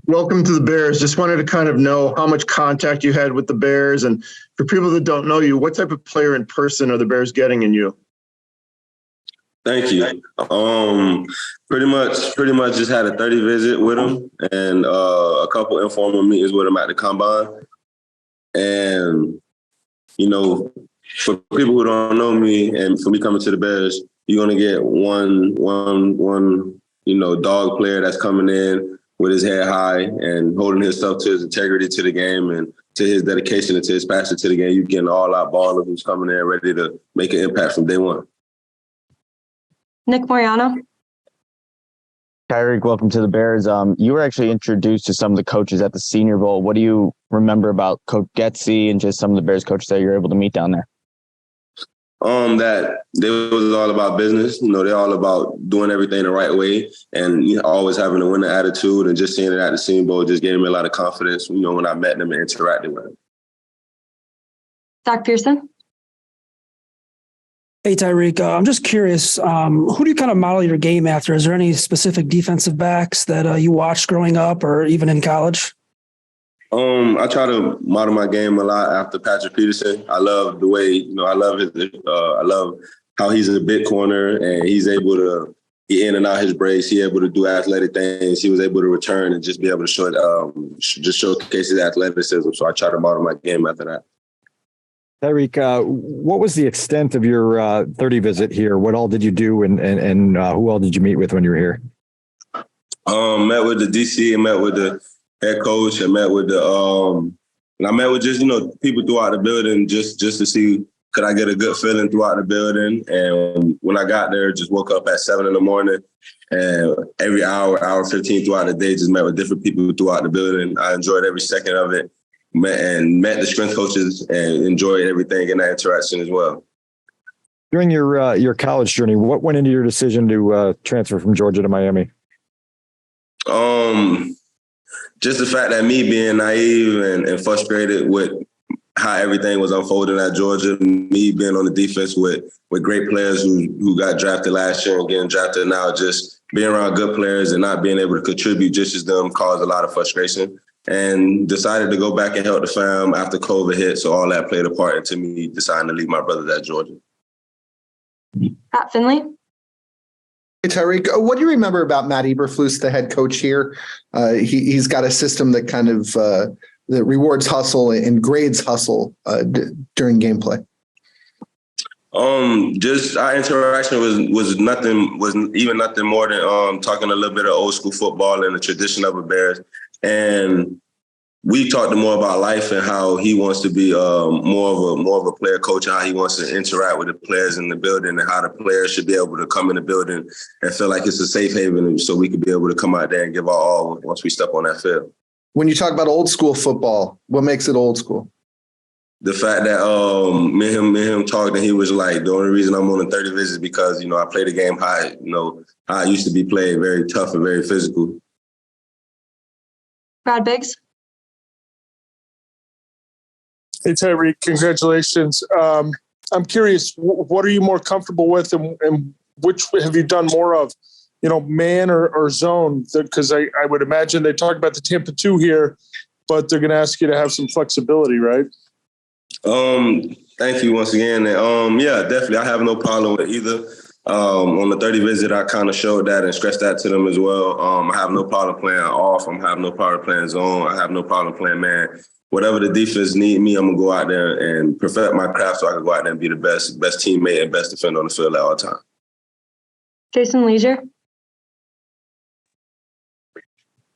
Welcome to the Bears. Just wanted to kind of know how much contact you had with the Bears. And for people that don't know you, what type of player in person are the Bears getting in you? Thank you. Pretty much just had a 30 visit with him and a couple informal meetings with him at the combine. And, you know, for people who don't know me and for me coming to the Bears, you're going to get one, dog player that's coming in with his head high and holding himself to his integrity to the game and to his dedication and to his passion to the game. You're getting all out baller who's coming in ready to make an impact from day one. Nick Mariano. Tyrique, welcome to the Bears. You were actually introduced to some of the coaches at the Senior Bowl. What do you remember about Coach Getsy and just some of the Bears coaches that you were able to meet down there? That they was all about business. They're all about doing everything the right way and always having a winning attitude, and just seeing it at the Senior Bowl just gave me a lot of confidence, when I met them and interacted with them. Zacch Pearson. Hey, Tyrique, I'm just curious, who do you kind of model your game after? Is there any specific defensive backs that you watched growing up or even in college? I try to model my game a lot after Patrick Peterson. I love the way, I love how he's a big corner and he's able to get in and out his brace. He's able to do athletic things. He was able to return and just be able to showcase his athleticism. So I try to model my game after that. Tyrique, what was the extent of your 30 visit here? What all did you do and who all did you meet with when you were here? Met with the DC and met with the head coach. I met with and I met with just, people throughout the building just to see could I get a good feeling throughout the building. And when I got there, just woke up at 7 a.m. and every hour 15 throughout the day, just met with different people throughout the building. I enjoyed every second of it. Met the strength coaches and enjoyed everything in that interaction as well. During your college journey, what went into your decision to transfer from Georgia to Miami? Just the fact that me being naive and frustrated with how everything was unfolding at Georgia, me being on the defense with great players who got drafted last year and getting drafted now, just being around good players and not being able to contribute just as them caused a lot of frustration. And decided to go back and help the fam after COVID hit. So all that played a part into me deciding to leave my brothers at Georgia. Pat Finley. Hey, Tyrique, what do you remember about Matt Eberflus, the head coach here? He's got a system that kind of that rewards hustle and grades hustle during gameplay. Just our interaction was nothing more than talking a little bit of old school football and the tradition of the Bears. And we talked more about life and how he wants to be more of a player coach and how he wants to interact with the players in the building and how the players should be able to come in the building and feel like it's a safe haven so we could be able to come out there and give our all once we step on that field. When you talk about old school football, what makes it old school? The fact that me and him talked and he was like, the only reason I'm on a 30 visit is because, I play the game high, how I used to be played, very tough and very physical. Brad Biggs. Hey, Tyrique, congratulations. I'm curious, what are you more comfortable with and which have you done more of, man or zone? Because I would imagine they talk about the Tampa 2 here, but they're going to ask you to have some flexibility, right? Thank you once again. Yeah, definitely. I have no problem with either. On the 30 visit, I kind of showed that and stressed that to them as well. I have no problem playing off. I have no problem playing zone. I have no problem playing man. Whatever the defense need me, I'm going to go out there and perfect my craft so I can go out there and be the best teammate and best defender on the field at all times. Jason Leisure.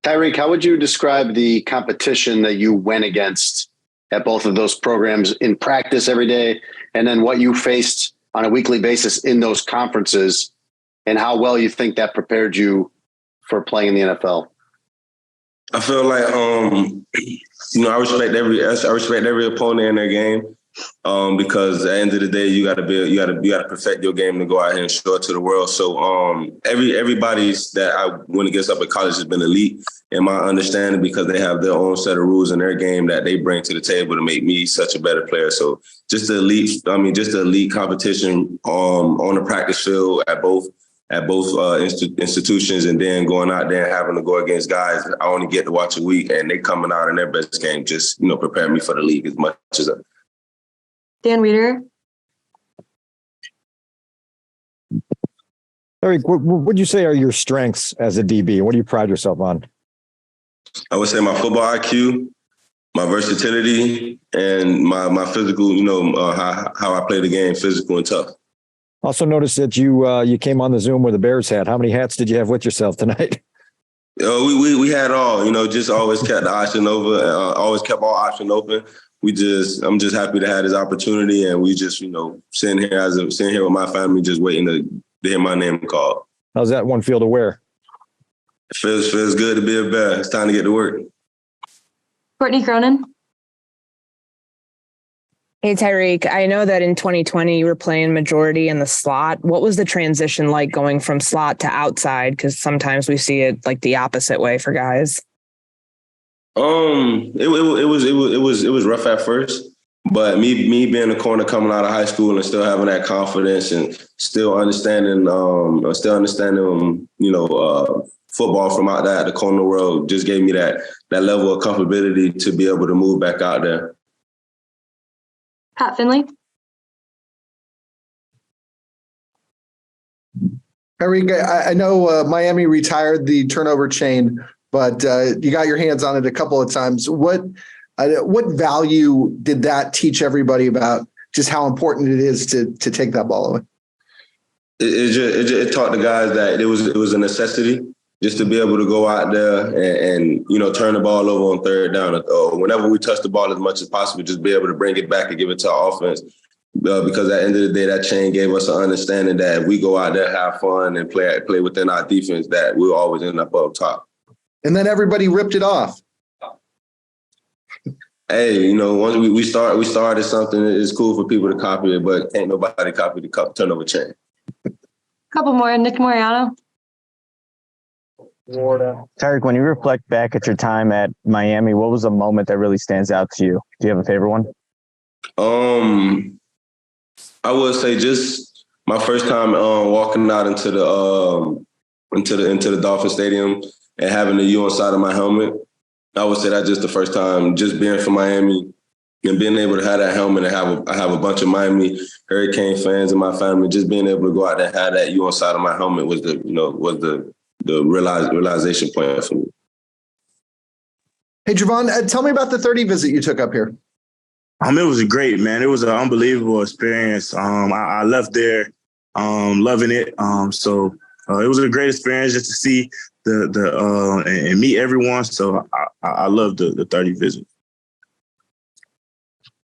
Tyrique, how would you describe the competition that you went against at both of those programs in practice every day, and then what you faced on a weekly basis in those conferences, and how well you think that prepared you for playing in the NFL? I feel like I respect every opponent in their game, because at the end of the day, you got to perfect your game to go out here and show it to the world. So everybody's that I went against up at college has been elite in my understanding, because they have their own set of rules in their game that they bring to the table to make me such a better player. So just the elite competition on the practice field at both at both institutions, and then going out there and having to go against guys I only get to watch a week, and they coming out in their best game, just, prepare me for the league as much as Dan Wiederer. Tyrique, what would you say are your strengths as a DB? What do you pride yourself on? I would say my football IQ, my versatility, and my physical, how I play the game, physical and tough. Also noticed that you came on the Zoom with a Bears hat. How many hats did you have with yourself tonight? We had all, just always kept the option over, always kept all options open. I'm just happy to have this opportunity, and we just, sitting here with my family, just waiting to hear my name called. How's that one feel to wear? It feels good to be a Bear. It's time to get to work. Courtney Cronin. Hey, Tyrique, I know that in 2020 you were playing majority in the slot. What was the transition like going from slot to outside? Because sometimes we see it like the opposite way for guys. It was rough at first, but me being a corner coming out of high school and still having that confidence and still understanding football from out there at the corner world just gave me that level of comfortability to be able to move back out there. Pat Finley. Tyrique, I know Miami retired the turnover chain, but you got your hands on it a couple of times. What value did that teach everybody about just how important it is to take that ball away? It taught the guys that it was a necessity just to be able to go out there and turn the ball over on third down. Or whenever we touch the ball as much as possible, just be able to bring it back and give it to our offense. Because at the end of the day, that chain gave us an understanding that if we go out there, have fun, and play within our defense, that we'll always end up top. And then everybody ripped it off. Hey, once we started something, it's cool for people to copy it, but ain't nobody copy the turnover chain. Couple more. Nick Mariano. Tyrique, when you reflect back at your time at Miami, what was a moment that really stands out to you? Do you have a favorite one? I would say just my first time walking out into the Dolphin Stadium and having the U on side of my helmet. I would say that's just the first time, just being from Miami and being able to have that helmet and I have a bunch of Miami Hurricane fans in my family. Just being able to go out there and have that U on side of my helmet was the realization point for me. Hey, Javon, tell me about the 30 visit you took up here. It was great, man. It was an unbelievable experience. I left there loving it. So it was a great experience just to see and meet everyone. So I loved the 30 visit.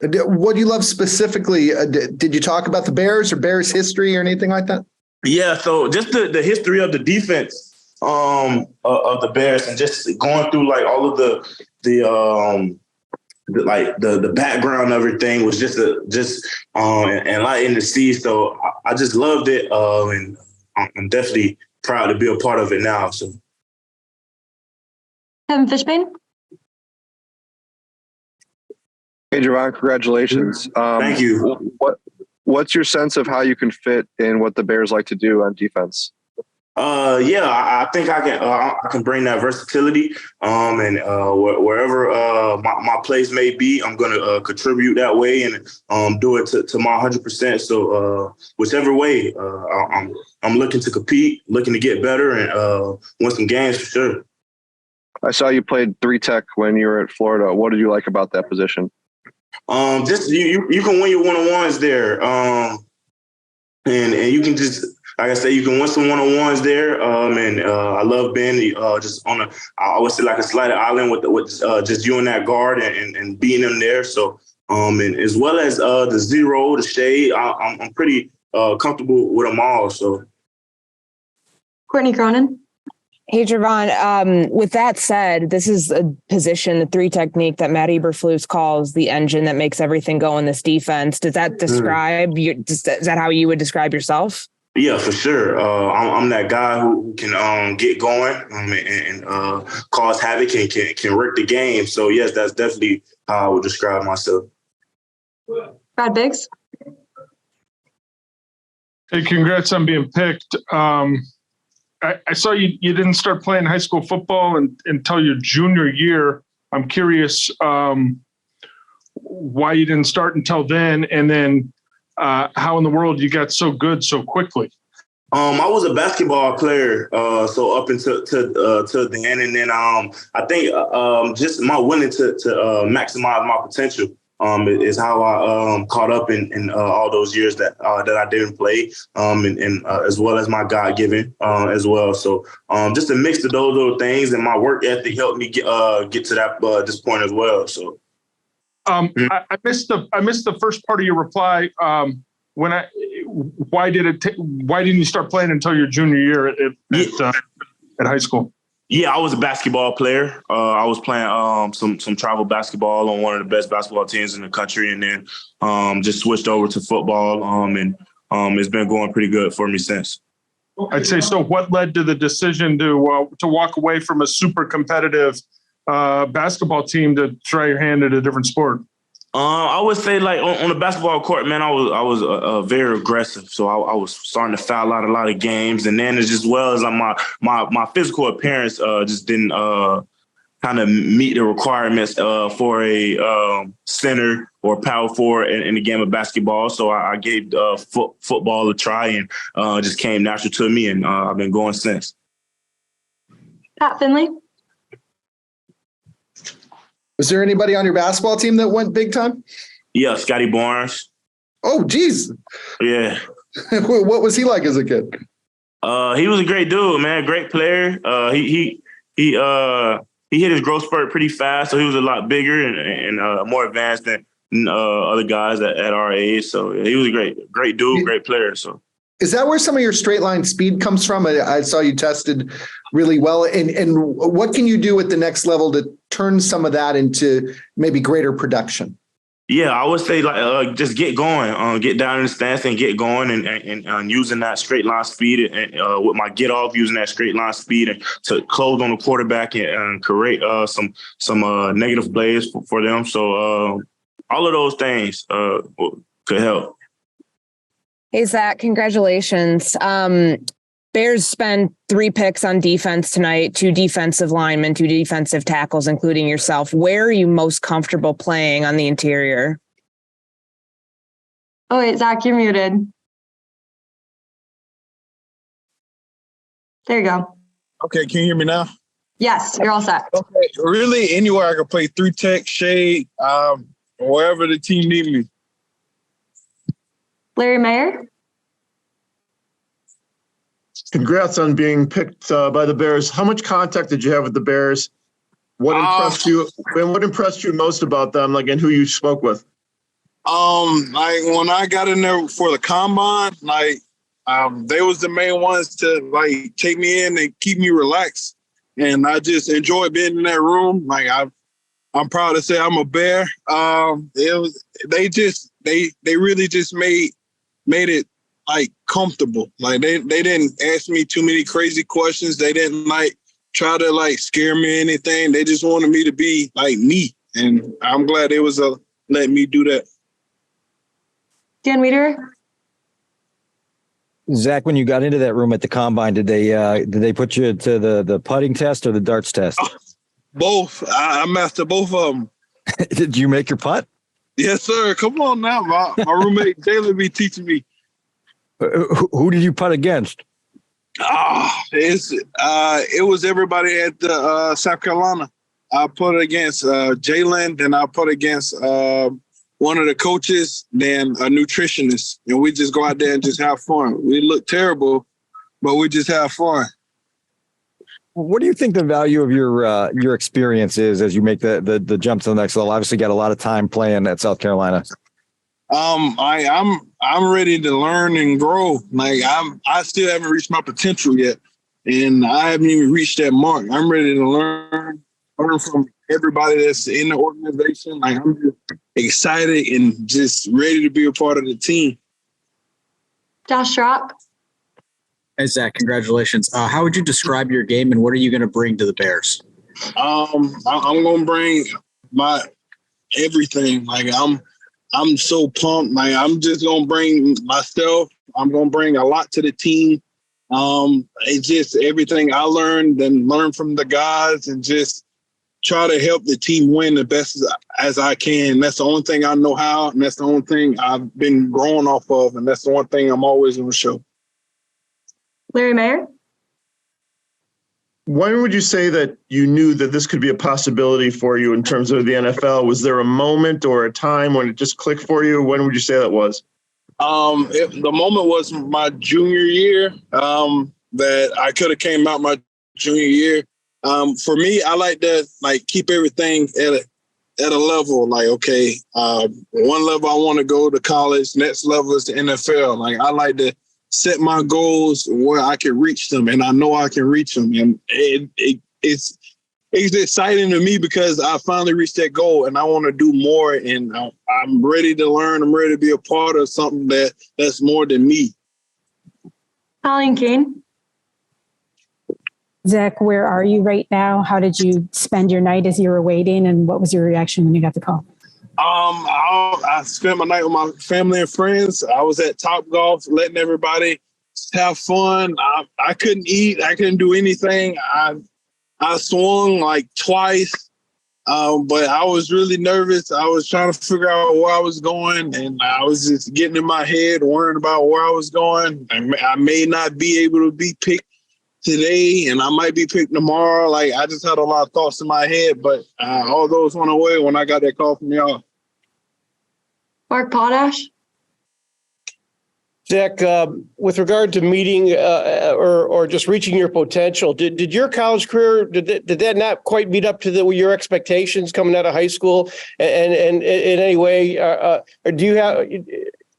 What do you love specifically? Did you talk about the Bears or Bears history or anything like that? Yeah, so just the history of the defense of the Bears and just going through like all of the background of everything was just enlightening to see. So I just loved it, and I'm definitely proud to be a part of it now. So, Kevin Fishbane. Hey, Javon, congratulations. Thank you. What's your sense of how you can fit in what the Bears like to do on defense? I think I can bring that versatility, and wherever my place may be, I'm going to contribute that way and do it to my 100%. So whichever way, I'm looking to compete, looking to get better, and win some games for sure. I saw you played 3-tech when you were at Florida. What did you like about that position? Just you can win your one-on-ones there, and you can just. Like I say, you can win some one-on-ones there, and I love being just on I always say like a slight island with just you and that guard and being in there. So, and as well as the zero, the shade, I'm pretty comfortable with them all. So, Courtney Cronin. Hey, Gervon, with that said, this is a position, the 3 technique that Matt Eberflus calls the engine that makes everything go in this defense. Does that describe you? Is that how you would describe yourself? Yeah, for sure. I'm that guy who can get going and cause havoc and can wreck the game. So, yes, that's definitely how I would describe myself. Brad Biggs. Hey, congrats on being picked. I saw you didn't start playing high school football until your junior year. I'm curious why you didn't start until then, and then how in the world you got so good so quickly. I was a basketball player, so up until to the end, and then I think just my willing to maximize my potential is how I caught up in all those years that I didn't play, and as well as my God-given as well. So just a mix of those little things, and my work ethic helped me get to that this point as well. So I missed the first part of your reply. Why didn't you start playing until your junior year at high school? Yeah, I was a basketball player. I was playing some travel basketball on one of the best basketball teams in the country, and then just switched over to football. And it's been going pretty good for me since. I'd say so. What led to the decision to walk away from a super competitive basketball team to try your hand at a different sport? I would say, like, on the basketball court, man, I was very aggressive. So I was starting to foul out a lot of games, and then as well as my physical appearance just didn't kind of meet the requirements for a center or power forward in the game of basketball. So I gave football a try, and just came natural to me, and I've been going since. Pat Finley. Was there anybody on your basketball team that went big time? Yeah, Scotty Barnes. Oh, geez. Yeah. What was he like as a kid? He was a great dude, man. Great player. He hit his growth spurt pretty fast, so he was a lot bigger and more advanced than other guys at our age. So he was a great dude, great player. So. Is that where some of your straight line speed comes from? I saw you tested really well. And what can you do at the next level to turn some of that into maybe greater production? Yeah, I would say just get going, get down in the stance and get going, and using that straight line speed and with my get off, using that straight line speed and to close on the quarterback and create some negative plays for them. So all of those things could help. Hey, Zacch, congratulations. Bears spent 3 picks on defense tonight, 2 defensive linemen, 2 defensive tackles, including yourself. Where are you most comfortable playing on the interior? Oh, wait, Zacch, you're muted. There you go. Okay, can you hear me now? Yes, you're all set. Okay, really anywhere I can play 3 tech, shade, wherever the team need me. Larry Mayer. Congrats on being picked by the Bears. How much contact did you have with the Bears? What impressed you? And what impressed you most about them? Like, and who you spoke with? Like when I got in there for the combine, like they was the main ones to like take me in and keep me relaxed, and I just enjoyed being in that room. Like I'm proud to say I'm a Bear. They really just made it like comfortable. Like they didn't ask me too many crazy questions. They didn't like try to like scare me or anything. They just wanted me to be like me. And I'm glad they was letting me do that. Dan Wiederer. Zacch, when you got into that room at the combine, did they put you to the putting test or the darts test? Both. I mastered both of them. Did you make your putt? Yes, sir. Come on now. My roommate Jalen be teaching me. Who did you putt against? It was everybody at the South Carolina. I put against Jalen, then I put against one of the coaches, then a nutritionist. And we just go out there and just have fun. We look terrible, but we just have fun. What do you think the value of your experience is as you make the jump to the next level? Obviously, got a lot of time playing at South Carolina. I'm ready to learn and grow. Like I still haven't reached my potential yet, and I haven't even reached that mark. I'm ready to learn from everybody that's in the organization. Like I'm just excited and just ready to be a part of the team. Josh Schrock. Hey, Zacch, congratulations. How would you describe your game, and what are you going to bring to the Bears? I'm going to bring my everything. Like I'm so pumped. Like I'm just going to bring myself. I'm going to bring a lot to the team. It's just everything I learned and learn from the guys and just try to help the team win the best as I can. That's the only thing I know how, and that's the only thing I've been growing off of, and that's the one thing I'm always going to show. Larry Mayer? When would you say that you knew that this could be a possibility for you in terms of the NFL? Was there a moment or a time when it just clicked for you? When would you say that was? The moment was my junior year, that I could have came out my junior year. For me, I like to keep everything at a level. Like, okay, one level I want to go to college, next level is the NFL. Like, I like to set my goals where I can reach them, and I know I can reach them. And it's exciting to me because I finally reached that goal, and I want to do more. And I'm ready to learn. I'm ready to be a part of something that's more than me. Colleen Kane? Zacch, where are you right now? How did you spend your night as you were waiting, and what was your reaction when you got the call? I spent my night with my family and friends. I was at Topgolf, letting everybody have fun. I couldn't eat. I couldn't do anything. I swung like twice, but I was really nervous. I was trying to figure out where I was going, and I was just getting in my head, worrying about where I was going. I may not be able to be picked today, and I might be picked tomorrow. Like, I just had a lot of thoughts in my head, but all those went away when I got that call from y'all. Mark Potash? Zacch, with regard to meeting or just reaching your potential, did your college career, did that not quite meet up to your expectations coming out of high school? And in any way, or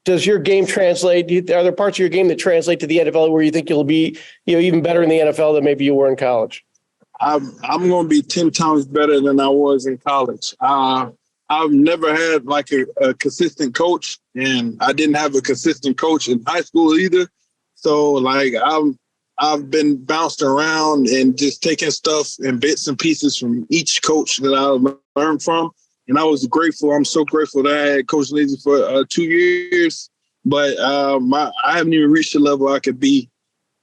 does your game translate? Are there parts of your game that translate to the NFL where you think you'll be, even better in the NFL than maybe you were in college? I'm going to be 10 times better than I was in college. I've never had like a consistent coach, and I didn't have a consistent coach in high school either. So like I've been bounced around and just taking stuff and bits and pieces from each coach that I learned from. And I was grateful. I'm so grateful that I had Coach Lindsay for 2 years, but I haven't even reached the level I could be.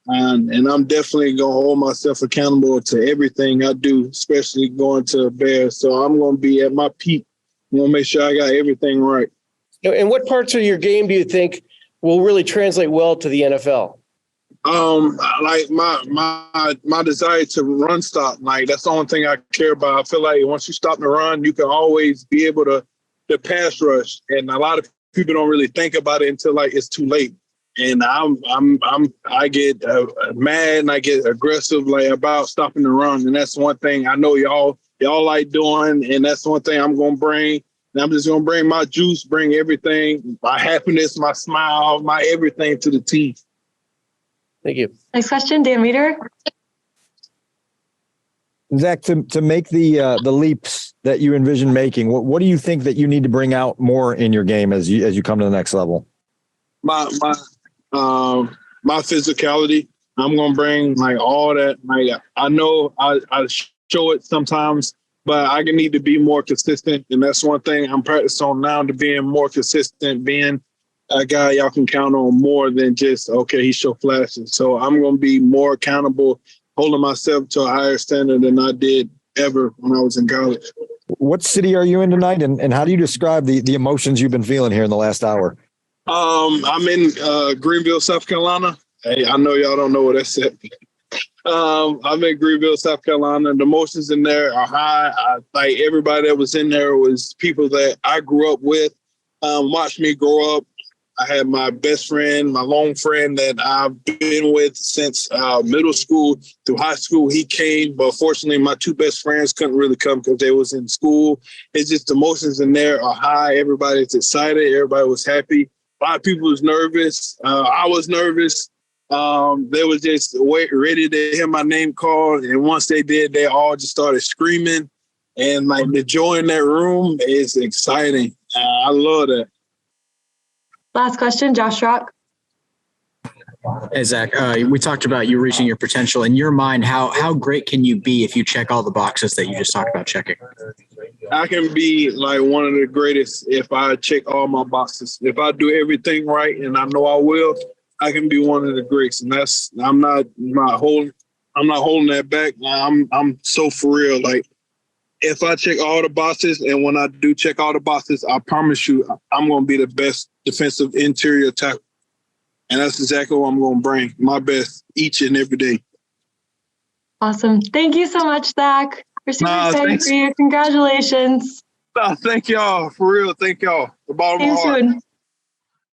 And I'm definitely going to hold myself accountable to everything I do, especially going to Bears. So I'm going to be at my peak. I'm going to make sure I got everything right. And what parts of your game do you think will really translate well to the NFL? Like my desire to run stop. Like, that's the only thing I care about. I feel like once you stop the run, you can always be able to pass rush. And a lot of people don't really think about it until like it's too late. And I get mad and I get aggressive about stopping the run. And that's one thing I know y'all like doing. And that's one thing I'm going to bring. And I'm just going to bring my juice, bring everything, my happiness, my smile, my everything to the team. Thank you. Next question, Dan Reeder. Zacch, to make the leaps that you envision making, what do you think that you need to bring out more in your game as you come to the next level? My physicality. I'm gonna bring like all that. Like, I know I show it sometimes, but I need to be more consistent, and that's one thing I'm practicing on now, to being more consistent, being a guy y'all can count on more than just, okay, he show flashes. So I'm going to be more accountable, holding myself to a higher standard than I did ever when I was in college. What city are you in tonight, and how do you describe the emotions you've been feeling here in the last hour? I'm in Greenville, South Carolina. Hey, I know y'all don't know what that's at. I'm in Greenville, South Carolina. The emotions in there are high. Like, everybody that was in there was people that I grew up with, watched me grow up. I had my best friend, my long friend that I've been with since middle school through high school. He came, but fortunately my two best friends couldn't really come because they was in school. It's just the emotions in there are high. Everybody's excited. Everybody was happy. A lot of people was nervous. I was nervous. They was just ready to hear my name called. And once they did, they all just started screaming. And like, the joy in that room is exciting. I love that. Last question, Josh Rock. Hey, Zacch, we talked about you reaching your potential. In your mind, how great can you be if you check all the boxes that you just talked about checking? I can be like one of the greatest if I check all my boxes. If I do everything right, and I know I will, I can be one of the greats, and I'm not holding that back. I'm so for real. Like, if I check all the boxes, and when I do check all the boxes, I promise you, I'm going to be the best defensive interior tackle, and that's exactly what I'm going to bring, my best each and every day. Awesome. Thank you so much, Zacch. We're super excited thanks. for you. Congratulations. Thank y'all, for real. Thank y'all. The bottom See of you my heart. soon.